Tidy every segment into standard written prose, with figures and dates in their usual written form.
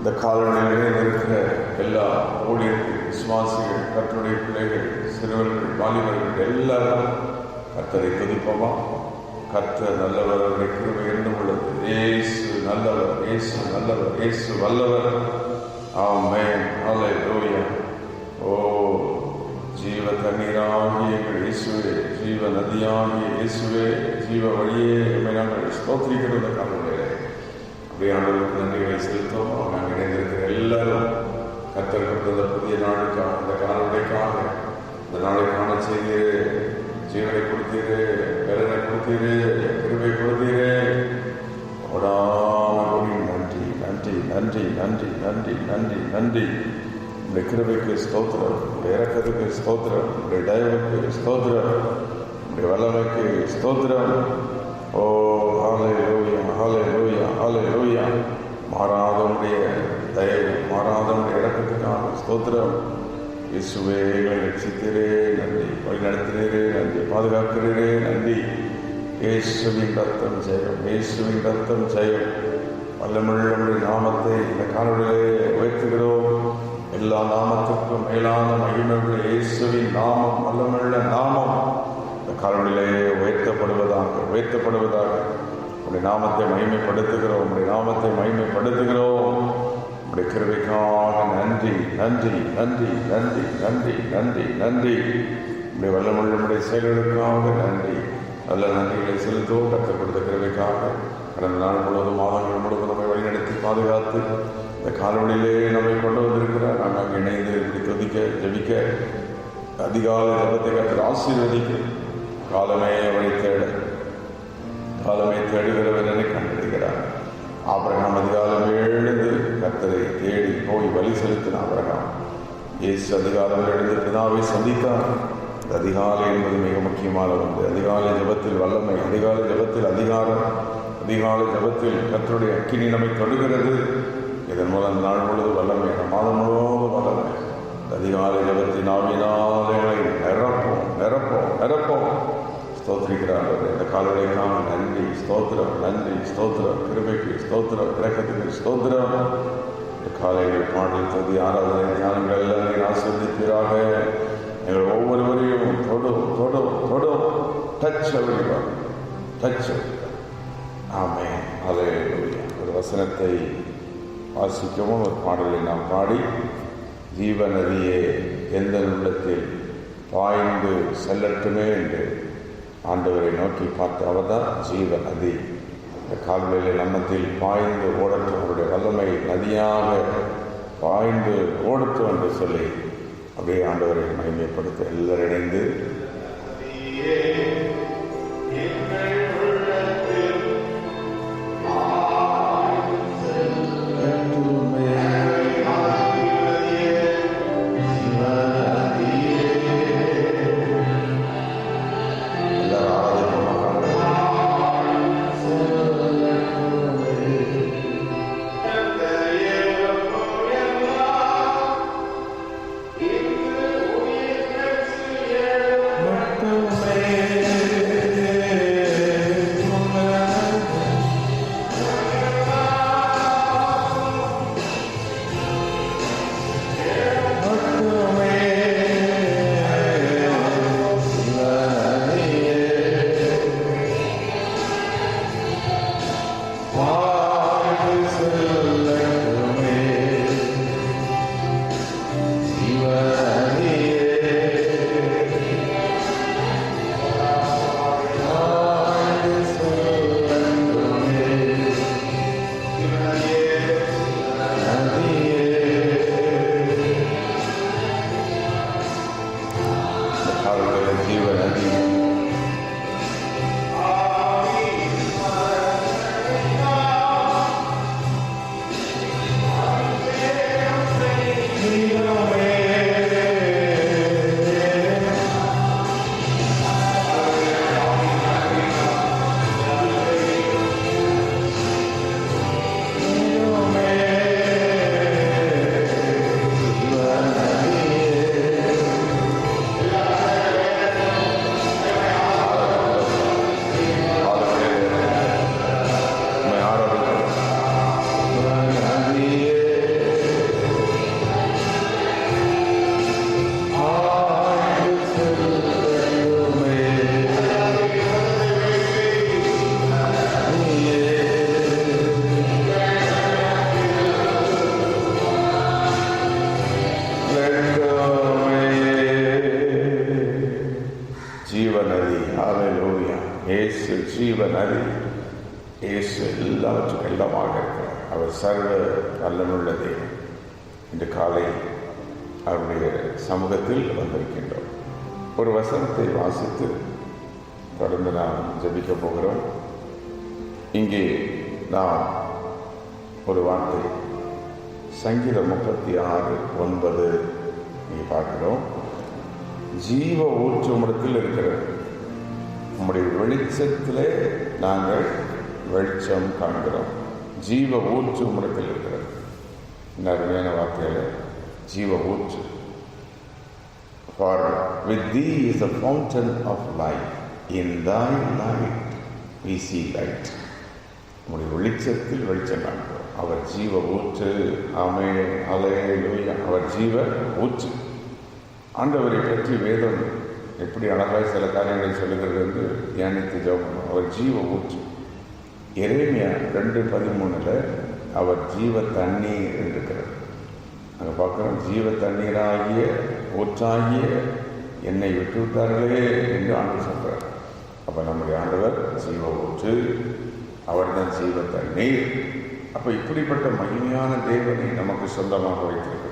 இந்த காலநிலையிலே இருக்கிற எல்லா ஊழியர்கள், விசுவாசிகள், கர்த்தருடைய பிள்ளைகள், சிறுவர்கள், வாலிபர்கள் எல்லாரும் கர்த்தரை துதிப்போமா? கர்த்தர் நல்லவர், அவருடைய கிருபை என்றும் உள்ளது. இயேசு நல்லவர், இயேசு நல்லவர், இயேசு வல்லவர். ஆமென், ஹல்லேலூயா. ஓ ஜீவ தண்ணீராகிய எங்கள் இயேசுவே, ஜீவ நதியாகிய இயேசுவே, ஜீவ வழியே எம்மை நாங்கள் ஸ்தோத்திரிக்கிற இந்த காலநிலையிலே அப்படியே ஆண்டவருக்கு நன்றிகளை செலுத்தோம். நாங்கள் இணைந்திருக்கிற எல்லாரும் கர்த்தர் கொடுத்த புதிய நாளுக்காக, இந்த காலநிலைக்காக, இந்த நாளை காண செய்தீரே, ஜீவனை கொடுத்தீரே, வேலனை கொடுத்தீரே, கிருபை கொடுத்தீரே. நன்றி நன்றி நன்றி நன்றி நன்றி நன்றி நன்றி. உடைய கிருபைக்கு ஸ்தோத்திரம், உடைய இரக்கத்துக்கு ஸ்தோத்திரம், உடைய தயவுக்கு ஸ்தோத்திரம், உடைய வல்லமைக்கு ஸ்தோத்திரம். ஓ ஹல்லேலூயா, ஹல்லேலூயா, ஹல்லேலூயா. மாறாதவனுடைய தயவு, மாறாதவனுடைய இரக்கத்துக்கான ஸ்தோத்திரம். இயேசுவே, எங்களை ரட்சித்தீரே நன்றி, வழி நடத்தினீரே நன்றி, பாதுகாக்கிறீரே நன்றி. இயேசுவின் ரத்தம் ஜெயம், இயேசுவின் ரத்தம் ஜெயம். வல்லமுள்ள நாமத்தை இந்த காணொலியிலே உயர்த்துகிறோம். எல்லா நாமத்திற்கும் மேலான மகிமையுள்ள இயேசுவின் நாமம், வல்லமுள்ள நாமம் இந்த காணொலியிலே உயர்த்தப்படுவதாக, உயர்த்தப்படுவதாக. உடைய நாமத்தை மகிமைப்படுத்துகிறோம், உடைய நாமத்தை மகிமைப்படுத்துகிறோம். உடைய கிருபைக்காக நன்றி நன்றி நன்றி நன்றி நன்றி நன்றி நன்றி. உடைய வல்லமுள்ள செயல்களுக்காக நன்றி. நல்ல நன்றிகளை செலுத்தவும் கற்றுக் கொடுத்த கிருபைக்காக கடந்த நாள் முழுவதும், மாதங்கள் முழுவதும் நம்மை வழிநடத்தி பாதுகாத்து இந்த காலவழியிலே நம்மை கொண்டு வந்திருக்கிறார். நாங்கள் அங்கே இணைந்து இப்படி துதிக்க, ஜபிக்க, அதிகாலை ஜபத்தை கற்று ஆசீர்வதிக்க, காலமே அவனை தேட, காலமே தேடுகிறவனை கண்டெடுக்கிறார். ஆபிரகாம் அதிகாலம் எழுந்து கர்த்தரை தேடி போய் வழி செலுத்தின ஆபிரகாம். இயேசு அதிகாலம் எழுந்து பிதாவை சந்தித்தார். அதிகாலை என்பது மிக முக்கியமான ஒன்று. அதிகாலை ஜபத்தில் வல்லமை, அதிகாலை ஜபத்தில் அதிகாரம், அதிகாலை ஜபத்தில் கர்த்தருடைய அக்கினி நம்மை தொடுகிறது. இதன் மூலம் நாள் முழுவதும் வல்லமை, மாதம் முழுவதும் வல்லமை. அதிகாலை ஜபத்தின் ஆவியினாலே நிரப்போம் நிரப்போம் நிரப்போம். ஸ்தோத்திரிக்கிறார்கள். இந்த காலநிலைக்கான நன்றி, ஸ்தோத்திரம், நன்றி, ஸ்தோத்திரம், கிருபைக்கு ஸ்தோத்திரம், இரக்கத்துக்கு ஸ்தோத்திரம். இந்த காலையில் பாடல், தொகுதி, ஆராதனை, தியானங்கள் எல்லாம் ஆசீர்வதிப்பீராக. எங்கள் ஒவ்வொருவரையும் தொடும் தொடும் தொடும். டச் அவர்கள், டச். ஆமென், ஹல்லேலூயா. ஒரு வசனத்தை வாசிக்கவும் ஒரு பாடலை நாம் பாடி, ஜீவ நதியே எந்த உள்ளத்தில் பாய்ந்து செல்லட்டுமே என்று ஆண்டவரை நோக்கி பார்த்து, அவர்தான் ஜீவ நதி. இந்த கால்வெளியில் நம்மத்தில் பாய்ந்து ஓடட்டும், அவருடைய வல்லமை நதியாக பாய்ந்து ஓடட்டும் என்று சொல்லி அப்படியே ஆண்டவரை மகிமைப்படுத்த எல்லாரும் இணைந்து ஜீவ நதி. இயேசு எல்லாவற்றுக்கும் எல்லாமாக இருக்கிறார். அவர் சர்வ வல்லமுள்ள தேவன். இன்று காலை அவருடைய சமூகத்தில் வந்திருக்கின்றோம். ஒரு வசனத்தை வாசித்து தொடர்ந்து நாம் ஜெபிக்க போகிறோம். இங்கே நாம் ஒரு வார்த்தை சங்கீதம் 36:9 இங்கே பார்க்கிறோம். ஜீவ ஊற்று உம்மிடத்தில் இருக்கிறது, உம்முடைய வெளிச்சத்திலே நாங்கள் வெளிச்சம் காண்கிறோம். ஜீவ ஊற்று உம்மிடத்தில் இருக்கிறது. இந்த அருமையான வார்த்தையில் ஜீவ ஊற்று. For with thee is the fountain of life, in thy light we see light. உம்முடைய வெளிச்சத்தில் வெளிச்சம் காண்கிறோம். அவர் ஜீவ ஊற்று. ஆமென், அல்லேலூயா. அவர் ஜீவ ஊற்று. ஆண்டவரை பற்றி வேதம் எப்படி அழகாய் சில காரியங்களை சொல்லுகிறது என்று தியானித்து ஜெபம். அவர் ஜீவ ஊற்று. எரேமியா 2:13 அவர் ஜீவ தண்ணீர் இருக்கிறார். அங்கே பார்க்குறோம், ஜீவ தண்ணீராகிய ஊற்றாகிய என்னை விட்டுவிட்டார்களே என்று ஆண்டவர் சொல்கிறார். அப்போ நம்முடைய ஆண்டவர் ஜீவ ஊற்று, அவர் தான் ஜீவ தண்ணீர். அப்போ இப்படிப்பட்ட மகிமையான தேவனை நமக்கு சொந்தமாக வைத்திருக்கிறார்.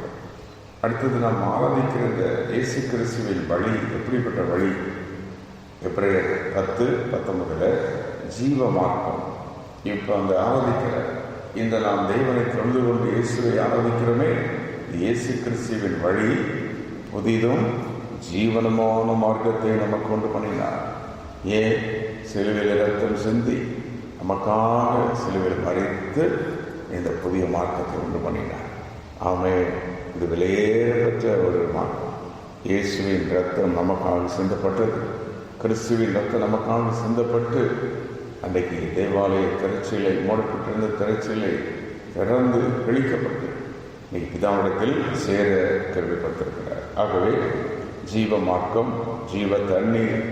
அடுத்தது நாம் ஆராதிக்கிற இந்த இயேசு கிறிஸ்துவின் வழி எப்படிப்பட்ட வழி? எபிரேயர் 10:19 ஜீவ மார்க்கம். இப்போ அந்த ஆராதிக்கிற இந்த நாம் தேவனை தொழுது கொண்டு இயேசுவை ஆராதிக்கிறோமே, இயேசு கிறிஸ்துவின் வழி புதிதும் ஜீவனமான மார்க்கத்தை நமக்கு கொண்டு பண்ணினார். ஏன்? சிலுவையில் இரத்தம் சிந்தி நமக்காக சிலுவையில் மறித்து இந்த புதிய மார்க்கத்தை உண்டு பண்ணினார். ஆமென். இது விலையேறப்பட்ட ஒரு மார்க்கம். இயேசுவின் ரத்தம் நமக்காக சிந்தப்பட்டது. கிறிஸ்துவின் ரத்தம் நமக்காக சிந்தப்பட்டு அன்றைக்கு தேவாலய திரைச்சீலை, மூடப்பட்டிருந்த திரைச்சீலை திறந்து கிழிக்கப்பட்டு இன்னைக்கு பிதாவிடத்தில் சேர கேள்விப்பட்டிருக்கிறார். ஆகவே ஜீவ மார்க்கம், ஜீவ தண்ணீர்,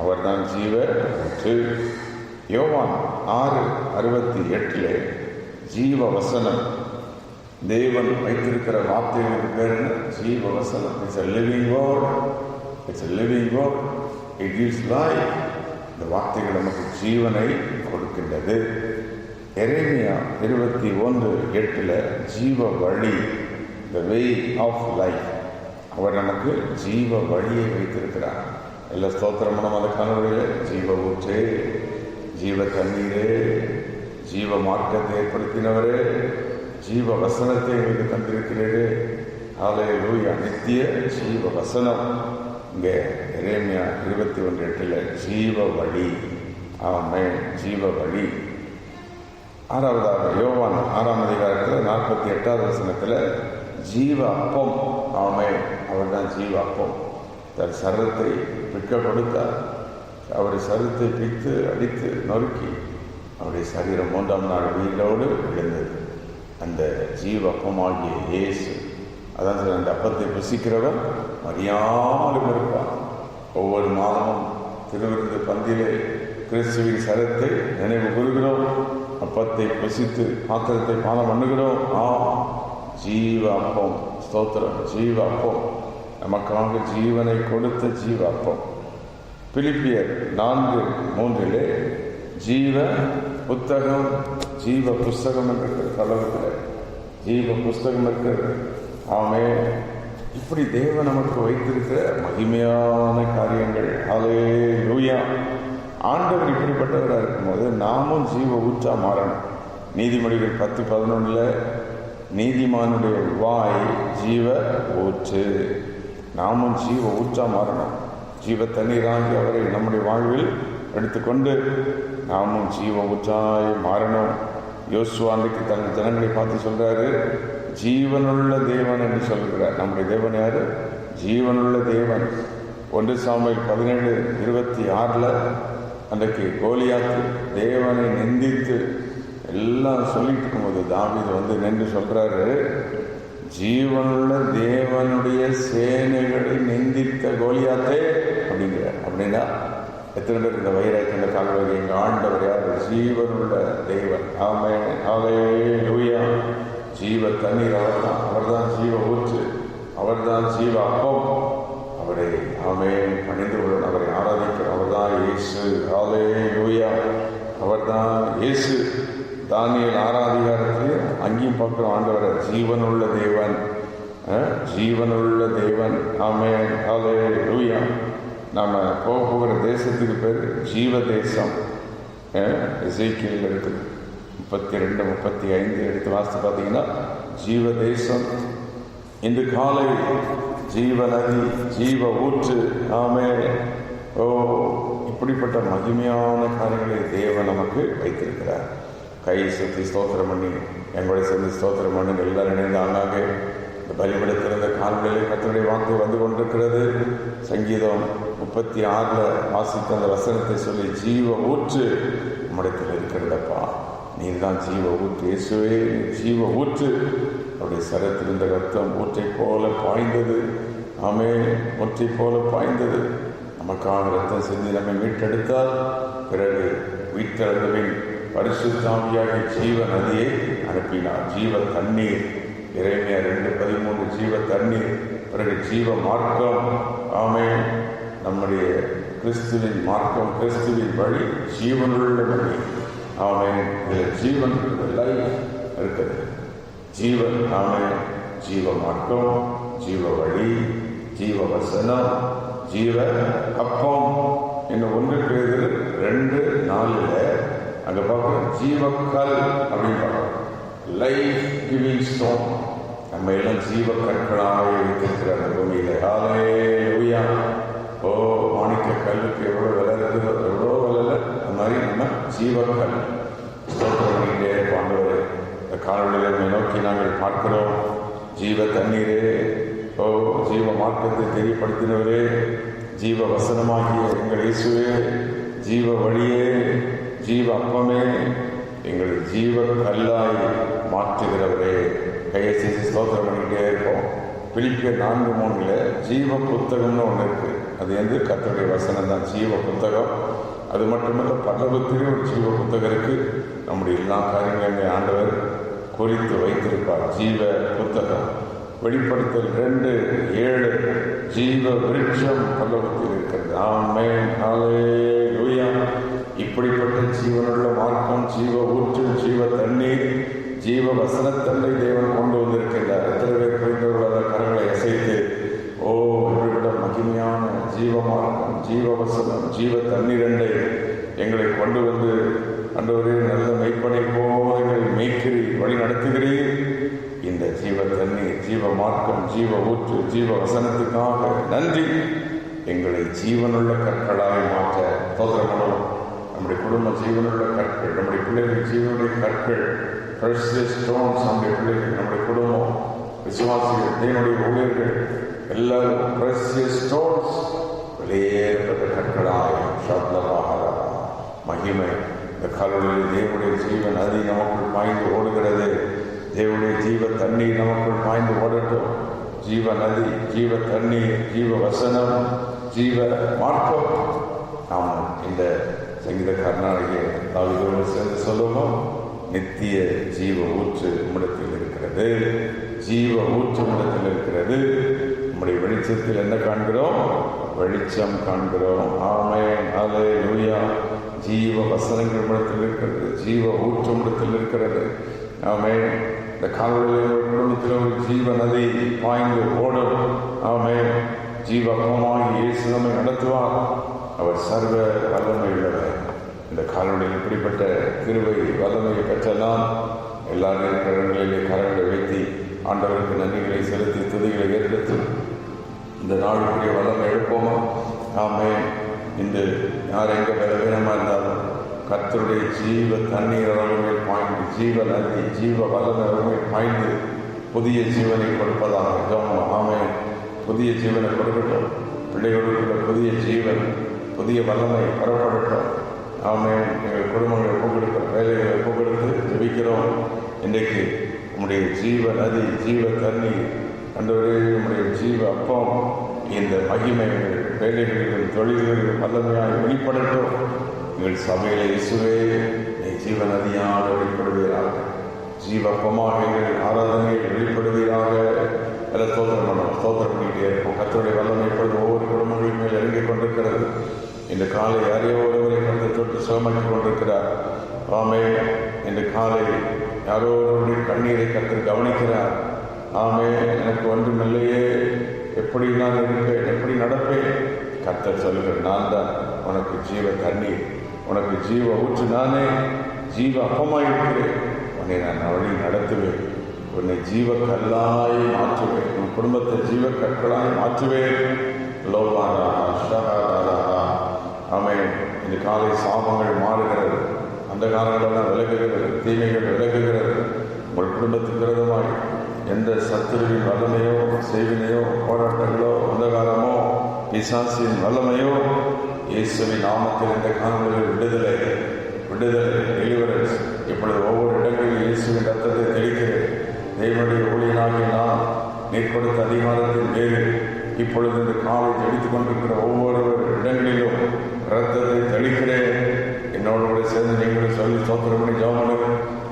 அவர்தான் ஜீவ ஊற்று. யோவான் 6:68 ஜீவ வசனம், தேவன் வைத்திருக்கிற வார்த்தைகளுக்கு பேர் என்ன? ஜீவ வசனம். It's a living word. It's a living word. It gives life. இந்த வார்த்தைகள் நமக்கு ஜீவனை கொடுக்கின்றது. எரேமியா 21:8 ஜீவ வழி, the way of life. அவர் நமக்கு ஜீவ வழியை வைத்திருக்கிறார். எல்லா ஸ்தோத்திரமும் அந்த கனவுகளில் ஜீவ ஊற்றே, ஜீவ தண்ணீரே, ஜீவ மார்க்கத்தை ஏற்படுத்தினவரே, ஜீவ வசனத்தை எங்களுக்கு தந்திருக்கிறீரே. அல்லேலூயா. நித்திய ஜீவ வசனம். இங்கே எரேமியா 21:8 ஜீவ வழி. ஆமென், ஜீவ வழி. 6வதாக யோவான் 6:48 ஜீவ அப்பம். ஆமென், அவர் தான் ஜீவ அப்பம். தன் சரத்தை பிற்க கொடுத்தார். அவருடைய சரத்தை பித்து அடித்து நொறுக்கி அவருடைய சரீரம் 3ஆம் நாள் உயிரோடு விழுந்தது. அந்த ஜீவ அப்பமாகிய இயேசு. அதான் சார், அந்த அப்பத்தை புசிக்கிறவன் அறியாமலும் இருப்பான். ஒவ்வொரு மாதமும் திருவிருந்து பந்தியிலே கிறிஸ்துவின் சரத்தை நினைவு கூறுகிறோம். அப்பத்தை புசித்து பாத்திரத்தை பானம் பண்ணுகிறோம். ஜீவ அப்பம். ஸ்தோத்திரம். ஜீவ அப்பம், நமக்காக ஜீவனை கொடுத்த ஜீவ அப்பம். பிலிப்பியர் 4:3 ஜீவ புத்தகம், ஜீவ புஸ்தகம் இருக்கிற தளவத்தில் ஜீவ புஸ்தகம் இருக்கிறது. ஆமென். இப்படி தேவன் நமக்கு வைத்திருக்கிற மகிமையான காரியங்கள். அல்லேலூயா. ஆண்டவர் இப்படிப்பட்டவராக இருக்கும்போது நாமும் ஜீவ ஊற்றா மாறணும். நீதிமொழிகள் 10:11 நீதிமானுடைய வாய் ஜீவ ஊற்று. நாமும் ஜீவ ஊற்றா மாறணும். ஜீவ தண்ணீராகி அவரை நம்முடைய வாழ்வில் எடுத்துக்கொண்டு நாமும் ஜீவ ஊற்றாய் மாறணும். யோசுவா அன்றைக்கு தன் ஜனங்களை பார்த்து சொல்றாரு, ஜீவனுள்ள தேவன் என்று சொல்கிறார். நம்முடைய தேவன் யாரு? ஜீவனுள்ள தேவன். 1 சாமுவேல் 17:26 அன்றைக்கு கோலியாத்து தேவனை நிந்தித்து எல்லாம் சொல்லிட்டு இருக்கும்போது தாவீது நின்று சொல்றாரு, ஜீவனுள்ள தேவனுடைய சேனைகளை நிந்தித்த கோலியாத்தே அப்படிங்கிற. அப்படின்னா எத்தனை பேருக்கு இந்த வைராக்கிய இந்த கால்வகை எங்க ஆண்டவர் யார்? ஜீவனுள்ள தேவன். ஆமென், அல்லேலூயா. ஜீவ தண்ணீர் அவர்தான். அவர்தான் ஜீவ ஊற்று. அவர்தான் ஜீவ அப்பம். அவரை ஆமென் பணிந்து அவரை ஆராதிக்கிற அவர்தான் இயேசு. அல்லேலூயா. அவர் தான் இயேசு. தானியேல் 6ஆம் அதிகாரத்திலையும் அங்கேயும் பார்க்குறோம் ஆண்டவரை ஜீவனுள்ள தேவன், ஜீவனுள்ள தேவன். ஆமென், ஹல்லேலூயா. நாம் போகிற தேசத்துக்கு பேர் ஜீவ தேசம். எசேக்கியேல் இருக்குது 32, 35 எடுத்து வாசித்து பார்த்தீங்கன்னா ஜீவ தேசம். இன்று காலை ஜீவ நதி, ஜீவ ஊற்று. ஆமென். ஓ, இப்படிப்பட்ட மகிமையான காரியங்களை தேவன் நமக்கு வைத்திருக்கிறார். கை சுற்றி ஸ்தோத்திரம் பண்ணி, எங்களுடைய சேர்ந்து ஸ்தோத்திரம் பண்ணி எல்லாரும் இணைந்து ஆனாங்க. இந்த பலிபடத்திலிருந்த கால்களில் கர்த்தருடைய வார்த்தை வந்து கொண்டிருக்கிறது. சங்கீதம் 36 வாசித்த அந்த வசனத்தை சொல்லி, ஜீவ ஊற்று நம்மிடத்தில் இருக்கிறதப்பா, நீர் தான் ஜீவ ஊற்று, இயேசுவே ஜீவ ஊற்று. அவருடைய சரத்திலிருந்த ரத்தம் ஊற்றை போல பாய்ந்தது. ஆமென், ஊற்றை போல பாய்ந்தது. நமக்கான ரத்தம் சிந்தி நம்மை மீட்டெடுத்தால் பிறகு வீட்டளவின் பரிசுத்த ஆவியாகிய ஜீவ நதியை அனுப்பினார். ஜீவ தண்ணீர், எரேமியா 2:13, ஜீவ தண்ணீர். பிறகு ஜீவ மார்க்கம். ஆமென், நம்முடைய கிறிஸ்துவின் மார்க்கம், கிறிஸ்துவின் வழி, ஜீவனுள்ள வழி. ஆமென், இதில் ஜீவன் லைஃப் இருக்குது. ஜீவன். ஆமென், ஜீவ மார்க்கம், ஜீவ வழி, ஜீவ வசனம், ஜீவ அப்பம். இன்னும் 1 பேதுரு 2:4 அங்கே பார்க்குறோம் ஜீவக்கல் அப்படின்னு பார்க்குறோம். Life giving stone. நம்ம எல்லாம் ஜீவ கற்களாக வைத்திருக்கிற அந்த பூமியில். ஹல்லேலூயா. ஓ, மாணிக்க கல்லுக்கு எவ்வளோ விலை இருக்குதோ, எவ்வளோ விலை, அந்த மாதிரி நம்ம ஜீவக்கல். ஸ்தோத்திரம் பண்ணிக்கிட்டே பாண்டவர் இந்த காலவெளியை நோக்கி நாங்கள் பார்க்கிறோம். ஜீவ தண்ணீரே, ஓ ஜீவ மார்க்கத்தை தெரியப்படுத்தினவரே, ஜீவ வசனமாகிய எங்கள் இயேசுவே, ஜீவ வழியே, ஜீவ அப்பமே, எங்கள் ஜீவ கல்லாய் மாற்றுகிறவரே. கையை செய்து ஸ்தோத்திரம் பண்ணிக்கிட்டே இருப்போம். பிலிப்பியர் 4:3 ஜீவ புத்தகம்னு ஒன்று இருக்குது. அது வந்து கர்த்தருடைய வசனம் தான் ஜீவ புத்தகம். அது மட்டுமல்ல, பரலோகத்திலே ஒரு ஜீவ புத்தகம் இருக்குது. நம்முடைய எல்லா காரியங்களையும் ஆண்டவர் குறித்து வைத்திருப்பார். ஜீவ புத்தகம். வெளிப்படுத்தல் 2:7 ஜீவ விருட்சம் பரலோகத்தில் இருக்கிறது. ஆமென், ஹல்லேலூயா. இப்படிப்பட்ட ஜீவனுள்ள மார்க்கம், ஜீவ ஊற்று, ஜீவ தண்ணீர், ஜீவ வசனத்தன்னை தேவன் கொண்டு வந்திருக்கின்றார். எத்தனை பேர் புரிந்தவர்கள் கரங்களை அசைத்து, ஓ இப்படிப்பட்ட மகிமையான ஜீவ மார்க்கம், ஜீவ வசனம், ஜீவ தண்ணீர் எங்களை கொண்டு வந்து ஆண்டவரே நல்ல மெய்ப்பனை போல எங்களை மேய்க்கிறீர், வழி நடத்துகிறீர். இந்த ஜீவ தண்ணீர், ஜீவ மார்க்கம், ஜீவ ஊற்று, ஜீவ வசனத்துக்காக நன்றி. எங்களை ஜீவனுள்ள கற்களாய் மாற்ற தோற்றப்படும். நம்முடைய குடும்ப ஜீவனுள்ள கற்கள், நம்முடைய பிள்ளைகள் ஜீவனுடைய கற்கள், precious stones. நம்முடைய பிள்ளைகள், நம்முடைய குடும்பம், விசுவாசிகள், தேவனுடைய ஊழியர்கள் எல்லாரும் precious stones, வெளியேறப்பட்ட கற்களாய் மகிமை. இந்த காலவெளியில் தேவனுடைய ஜீவ நதி நமக்குள் பாய்ந்து ஓடுகிறது. தேவனுடைய ஜீவ தண்ணீர் நமக்குள் பாய்ந்து ஓடட்டும். ஜீவ நதி, ஜீவ தண்ணீர், ஜீவ வசனம், ஜீவ மார்க்கம். நாம் இந்த சங்கீதக்காரனாகிய தாவீதோடு சேர்ந்து சொல்லணும், நித்திய ஜீவ ஊற்று உம்மிடத்தில் இருக்கிறது, ஜீவ ஊற்று உம்மிடத்தில் இருக்கிறது. நம்முடைய வெளிச்சத்தில் என்ன காண்கிறோம்? வெளிச்சம் காண்கிறோம். ஆமென், ஹல்லேலூயா. ஜீவ வசனங்கள் உம்மிடத்தில் இருக்கிறது, ஜீவ ஊற்று உம்மிடத்தில் இருக்கிறது. ஆமென். இந்த காலவெளியில் குடும்பத்தில் ஒரு ஜீவ நதி பாய்ந்து ஓடும். ஆமென். ஜீவ அப்பமாகி இயேசு நம்மை நடத்துவார். அவர் சர்வ வல்லமை உள்ளவர். இந்த காலவெளியில் இப்படிப்பட்ட கிருபை வல்லமையை பெற்றெல்லாம் எல்லாரும் கரங்களிலே கரங்களை வைத்து ஆண்டவருக்கு நன்றிகளை செலுத்தி துதிகளை ஏற்படுத்தி இந்த நாளுக்குரிய வல்லமை எடுப்போமா? ஆமென். இந்த யார் எங்கே பலவீனமாக இருந்தாலும் கர்த்தருடைய ஜீவ தண்ணீர் அவர்கள் பாய்ந்து, ஜீவ நதி, ஜீவ வல்லமை அவர்கள் பாய்ந்து புதிய ஜீவனை கொடுப்பதாக ஜெபம். ஆமென். புதிய ஜீவனை கொடுக்கட்டும். பிள்ளைகளுக்குள்ள புதிய ஜீவன், புதிய வல்லமை பரப்படட்டும். ஆமென். எங்கள் குடும்பங்களை ஒப்புக்கொடுக்க, வேலைகளை ஒப்புக்கொடுத்து ஜெபிக்கிறோம். இன்றைக்கு நம்முடைய ஜீவ நதி, ஜீவ தண்ணீர், ஆண்டவரே நம்முடைய ஜீவ அப்பம் இந்த மகிமை வேலைகளிலும் தொழில்களிலும் வல்லமையாக வெளிப்படட்டும். எங்கள் சபையில இயேசுவே நீ ஜீவ நதியாக வெளிப்படுவீராக, ஜீவப்பமாக எங்கள் ஆராதனையில் வெளிப்படுவீராக. ஸ்தோத்திரம் பண்ணிக்கிட்டே இருப்போம். கர்த்தருடைய வல்லமை இப்பொழுது ஒவ்வொரு குடும்பங்களின் மேல் இறங்கிக் கொண்டிருக்கிறது. இந்த காலை யாரையோ ஒருவரை கருத்து தொட்டு சுகமாக்கி கொண்டிருக்கிறார். ஆமே. இந்த காலை யாரோ ஒருவருடைய கண்ணீரை கருத்து கவனிக்கிறார். ஆமே. எனக்கு ஒன்றுமில்லையே, எப்படி நான் இருப்பேன், எப்படி நடப்பேன்? கர்த்தர் சொல்லுகிறேன், நான் தான் உனக்கு ஜீவ தண்ணீர், உனக்கு ஜீவ ஊற்று, நானே ஜீவ அப்பமாயிருக்கிறேன். உன்னை நான் வழி நடத்துவேன், உன்னை ஜீவ கல்லாய் மாற்றுவேன், உன் குடும்பத்தை ஜீவ கற்களாய் மாற்றுவேன். லோபாரா ஷஹாரா. ஆமே. இந்த காலை சாபங்கள் மாறுகிறது, அந்த காலங்களெல்லாம் விலகுகிறது, தீமைகள் விலகுகிறது. உங்கள் குடும்பத்துக்கு விரோதமாய் எந்த சத்துருவின் வல்லமையோ செய்வினையோ போராட்டங்களோ அந்த காலமோ பிசாசின் வல்லமையோ இயேசுவின் நாமத்தில் இந்த காலங்களில் விடுதலை டெலிவரன்ஸ். இப்பொழுது ஒவ்வொரு இடங்களில் இயேசுவின் ரத்தத்தை தெளிக்கிறேன். தேவனுடைய ஊழியனாகிய நான் நீர் கொடுத்த அதிகாரத்தின் பேரு இப்பொழுது இந்த காலை தெளித்துக் கொண்டிருக்கிற ஒவ்வொரு இடங்களிலும் ரத்தத்தை தெளிக்கிறேன். என்னோட கூட சேர்ந்து நீங்களும் சொல்லி சோத்திரம் பண்ணி ஜெபம்.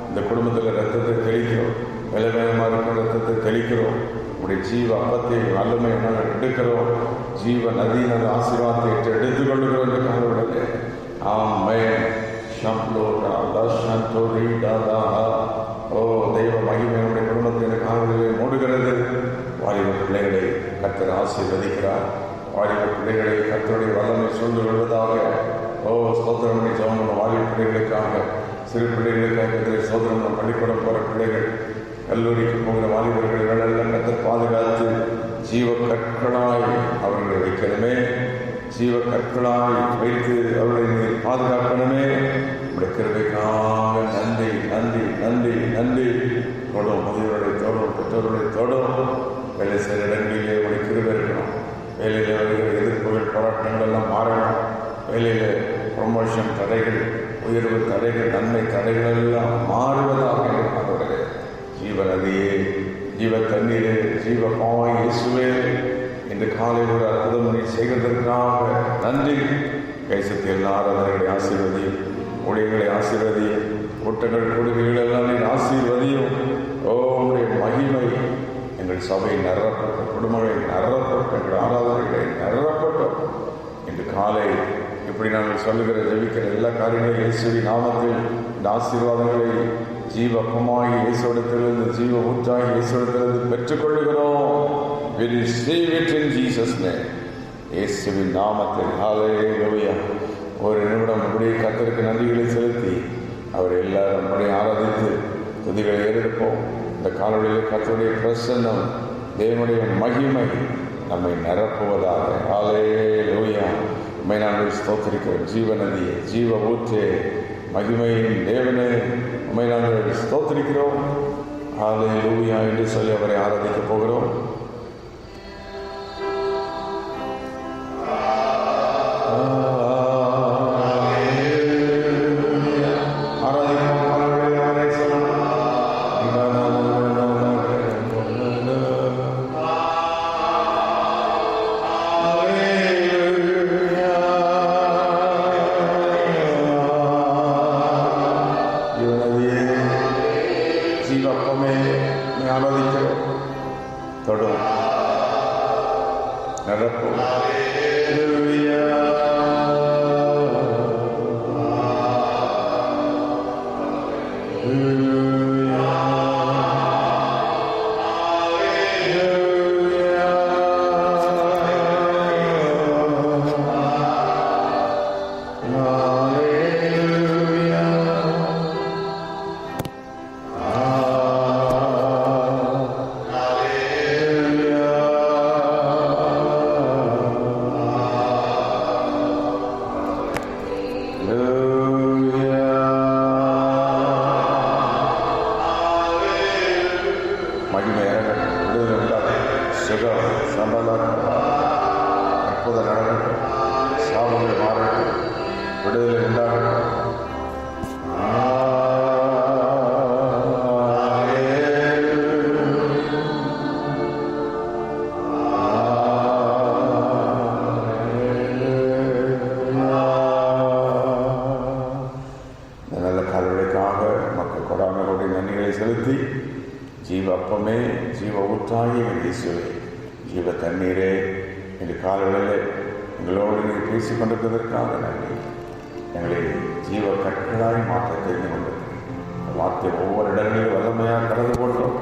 இந்த குடும்பத்தில் ரத்தத்தை தெளிக்கிறோம், விலவேகமாக இருக்கிற ரத்தத்தை தெளிக்கிறோம். உடைய ஜீவ அப்பத்தை வல்லமை நாங்கள் எடுக்கிறோம், ஜீவ நதியின் ஆசீர்வாதத்தை எடுத்துக் கொள்ளுகிறோம் என்று காலவிடலே. ஆமென். ஓ தெய்வ மகிமையுடைய குடும்பத்தின் காலங்களிலே மூடுகிறது. வாலிப பிள்ளைகளை கர்த்தர் ஆசீர்வதிக்கிறார். வாலிப பிள்ளைகளை கர்த்தருடைய வல்லமை சூழ்ந்து கொள்வதாக. ஓ சோதரம் ஜெபம். வாலிப பிள்ளைகளுக்காக, சிறு பிள்ளைகளுக்காக சோதரம், பள்ளிக்கூடம் போகிற பிள்ளைகள், கல்லூரிக்கு போகிற வாலிபர்கள் இவர்களெல்லாம் கர்த்தர் பாதுகாத்து ஜீவ கற்களாய் அவர்களை வைக்கணுமே, ஜீவ கற்களாய் வைத்து அவர்களை பாதுகாக்கணுமே. உடைய கிருபைக்காக நன்றி நன்றி நன்றி நன்றி. தொடும் முதியோருடைய தோடும், பெற்றோருடைய தோடும். வேலை செய்கிற இடங்களிலே உடைய கிருபை இருக்கணும். வேலையில் வருகிற எதிர்ப்புகள் போராட்டங்கள் எல்லாம் மாறணும். வேலையில் ப்ரொமோஷன் தடைகள், உயர்வு தடைகள், நன்மை தடைகள் எல்லாம் மாறுவதாக அவர்களே. ஜீவ நதியே, ஜீவ தண்ணீரே, ஜீவ பாவாய் இயேசுவே, இந்த காலை ஒரு அற்புதம் நீ செய்வதற்காக நன்றி. கைசத்தில் எல்லா ஆராதனைகளை ஆசீர்வதியும், ஊழியர்களை ஆசீர்வதியும், கூட்டங்கள் கொடுக்கைகள் எல்லாம் நீ ஆசீர்வதியும். ஓ உடைய மகிமை எங்கள் சபை நிறப்பட்ட, குடும்பங்களை நிறப்பட்ட, எங்கள் ஆராதனைகளை நிறப்பட்டோம். இன்று காலை இப்படி நாங்கள் சொல்லுகிற ஜெபிக்கிற எல்லா காரியங்களையும் இயேசுவின் நாமத்தில் இந்த ஆசீர்வாதங்களை ஜீவ அப்பமாகி இயேசுவிடத்திலிருந்து, ஜீவ ஊற்றாகி இயேசுவிடத்திலிருந்து பெற்றுக்கொள்ளுகிறோம். We receive it in Jesus' name. இயேசுவின் நாமத்தில். ஹல்லேலூயா. ஒரு நிமிடம் நம்முடைய கர்த்தருக்கு நன்றிகளை செலுத்தி அவர் எல்லாரும் நம்முடைய ஆராதித்து துதிகளை ஏறெடுப்போம். இந்த காலவெளியில் கர்த்தருடைய பிரசன்னம், தேவனுடைய மகிமை நம்மை நிரப்புவதாக. ஹல்லேலூயா. உம்மை நாங்கள் ஸ்தோத்திரிக்கிறோம். ஜீவ நதியே, ஜீவ ஊற்றே, மகிமையின் தேவனே, உம்மை நாங்கள் ஸ்தோத்திரிக்கிறோம். ஹல்லேலூயா என்று சொல்லி அவரை ஆராதிக்க போகிறோம். ஜீவ அப்பமே, ஜீவ ஊற்றாகி இயேசுவே, ஜீவ தண்ணீரே, இந்த காலங்களில் எங்களோடு நீர் பேசிக் கொண்டிருப்பதற்காக நன்றி. எங்களை ஜீவ கற்களாய் மாற்ற தெரிந்து கொண்டிருக்கிறேன். வார்த்தை ஒவ்வொரு இடங்களிலும் வல்லமையாக கடந்து கொண்டோம்.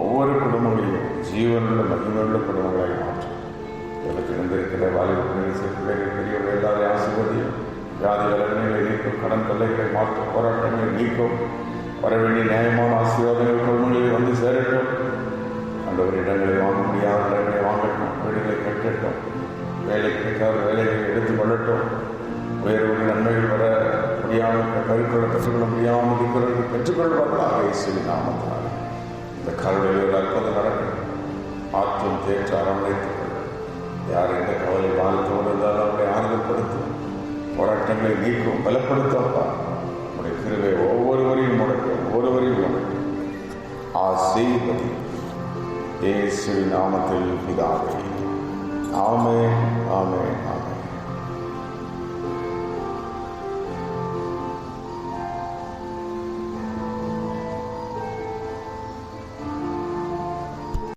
ஒவ்வொரு குடும்பங்களையும் ஜீவனுள்ள மகிமையுள்ள குடும்பங்களாய் மாற்றும். இதற்கு இருந்திருக்கிற வாலிபர்கள், சிறுபிள்ளைகள், பெரியவர்கள் எல்லாரையும் ஆசீர்வதியும். வியாதி வளர்களை நீக்கும், கடன் தொல்லைகளை மாற்றும், போராட்டங்களை நீக்கும். வர வேண்டிய நியாயமான ஆசீர்வாதங்கள் குடும்பங்களில் வந்து சேரட்டும். அந்த ஒரு இடங்களை வாங்க முடியாத இடங்களை வாங்கட்டும், வீடுகளை கட்டட்டும், வேலை கிடைக்காத வேலைகளை எடுத்துக் கொள்ளட்டும். வேறு ஒரு நன்மைகள் வர முடியாமல் கருக்கொள்ள பெற்றுக்கொள்ள முடியாமல் இருக்கிறவர்கள் பெற்றுக்கொள்வார்களாக இயேசுவின் நாமத்தினால் இந்த கருணையில் அற்புதம் நடக்கும். ஆற்றும் தேற்ற அரவணைத்துக் கொள்ள யார் எந்த கவலை வாழ்த்தோடு இருந்தாலும் அவரை ஆறுதல்படுத்தும், போராட்டங்களை நீக்கும், பலப்படுத்தப்பா. உடைய கிருபை ஒவ்வொருவரையும் முடக்கும், ஒவ்வொருவரையும் முடக்கும். ஆசீர்வதி இயேசுவின் நாமத்தில் பிதாவே. ஆமென், ஆமென்.